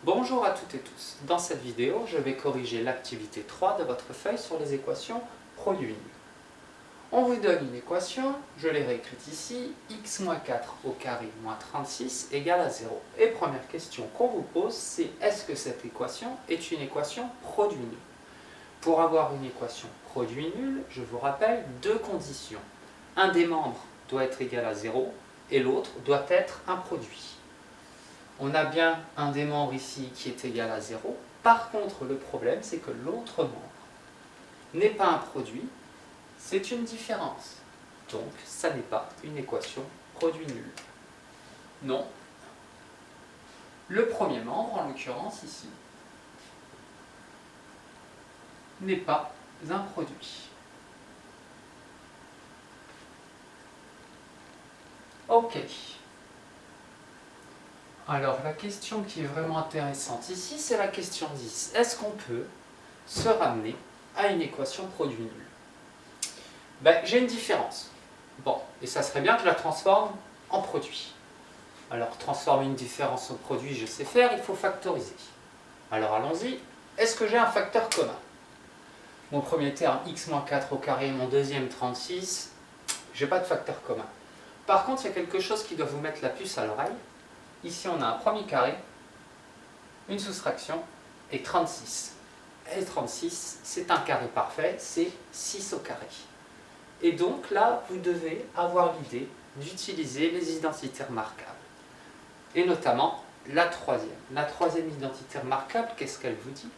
Bonjour à toutes et tous. Dans cette vidéo, je vais corriger l'activité 3 de votre feuille sur les équations produit nul. On vous donne une équation, je l'ai réécrite ici, x-4 au carré moins 36 égale à 0. Et première question qu'on vous pose, c'est est-ce que cette équation est une équation produit nul? Pour avoir une équation produit nul, je vous rappelle deux conditions. Un des membres doit être égal à 0 et l'autre doit être un produit. On a bien un des membres ici qui est égal à 0. Par contre, le problème, c'est que l'autre membre n'est pas un produit, c'est une différence. Donc, ça n'est pas une équation produit nul. Non. Le premier membre, en l'occurrence ici, n'est pas un produit. Ok. Alors, la question qui est vraiment intéressante ici, c'est la question 10. Est-ce qu'on peut se ramener à une équation produit nul? J'ai une différence. Bon, et ça serait bien que je la transforme en produit. Alors, transformer une différence en produit, je sais faire, il faut factoriser. Alors, allons-y. Est-ce que j'ai un facteur commun? Mon premier terme, x-4 au carré, mon deuxième, 36, j'ai pas de facteur commun. Par contre, il y a quelque chose qui doit vous mettre la puce à l'oreille. Ici, on a un premier carré, une soustraction, et 36. Et 36, c'est un carré parfait, c'est 6 au carré. Et donc là, vous devez avoir l'idée d'utiliser les identités remarquables. Et notamment la troisième. La troisième identité remarquable, qu'est-ce qu'elle vous dit?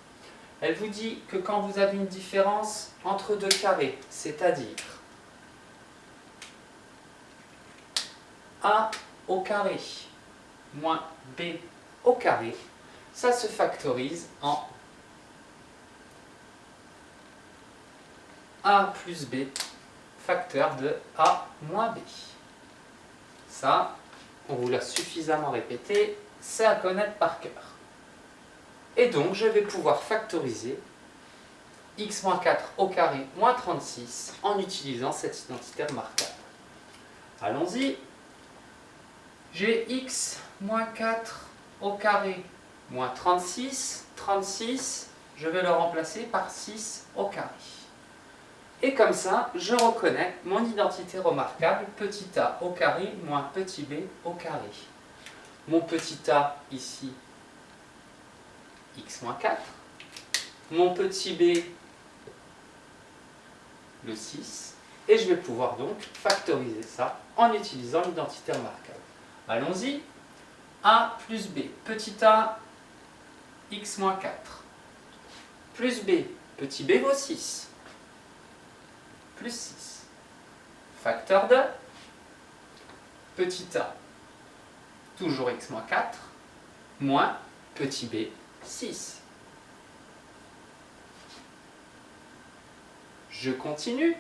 Elle vous dit que quand vous avez une différence entre deux carrés, c'est-à-dire A au carré moins B au carré, ça se factorise en A plus B facteur de A moins B. Ça, on vous l'a suffisamment répété, c'est à connaître par cœur. Et donc, je vais pouvoir factoriser x-4 au carré moins 36 en utilisant cette identité remarquable. Allons-y. J'ai x-4 au carré moins 36. 36, je vais le remplacer par 6 au carré. Et comme ça, je reconnais mon identité remarquable, petit a au carré moins petit b au carré. Mon petit a ici, x-4. Mon petit b, le 6. Et je vais pouvoir donc factoriser ça en utilisant l'identité remarquable. Allons-y. A plus b, petit a, x-4. Plus b, petit b vaut 6. Plus 6. Facteur de petit a, toujours x-4, moins petit b, 6. Je continue.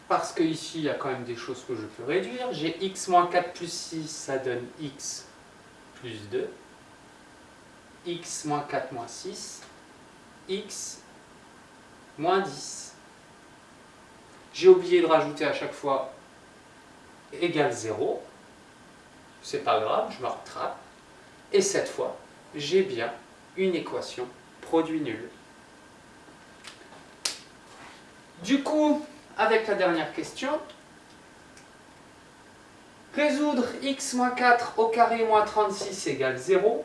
Parce que ici, il y a quand même des choses que je peux réduire. J'ai x-4 plus 6, ça donne x plus 2. x-4 moins 6. X moins 10. J'ai oublié de rajouter à chaque fois égale 0. C'est pas grave, je me rattrape. Et cette fois, j'ai bien une équation produit nul. Du coup, avec la dernière question, résoudre x-4 au carré moins 36 égale 0,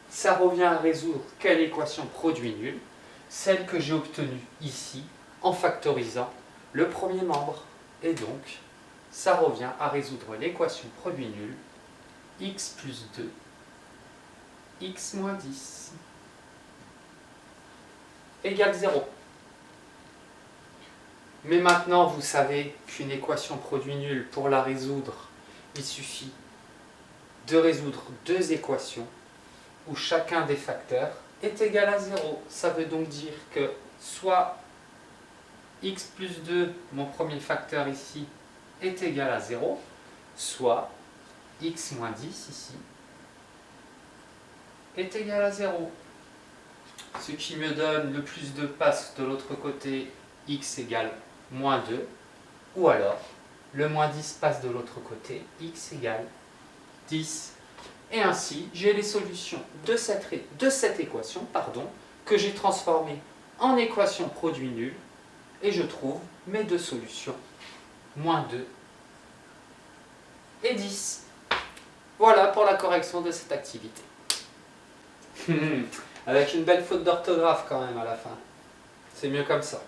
ça revient à résoudre quelle équation produit nul? Celle que j'ai obtenue ici en factorisant le premier membre. Et donc, ça revient à résoudre l'équation produit nul, x plus 2, x moins 10, égale 0. Mais maintenant, vous savez qu'une équation produit nul, pour la résoudre, il suffit de résoudre deux équations où chacun des facteurs est égal à 0. Ça veut donc dire que soit x plus 2, mon premier facteur ici, est égal à 0, soit x moins 10 ici est égal à 0. Ce qui me donne le plus 2 passe de l'autre côté, x égale moins 2, ou alors le moins 10 passe de l'autre côté, x égale 10. Et ainsi, j'ai les solutions de cette équation que j'ai transformée en équation produit nul. Et je trouve mes deux solutions, moins 2 et 10. Voilà pour la correction de cette activité. Avec une belle faute d'orthographe quand même à la fin. C'est mieux comme ça.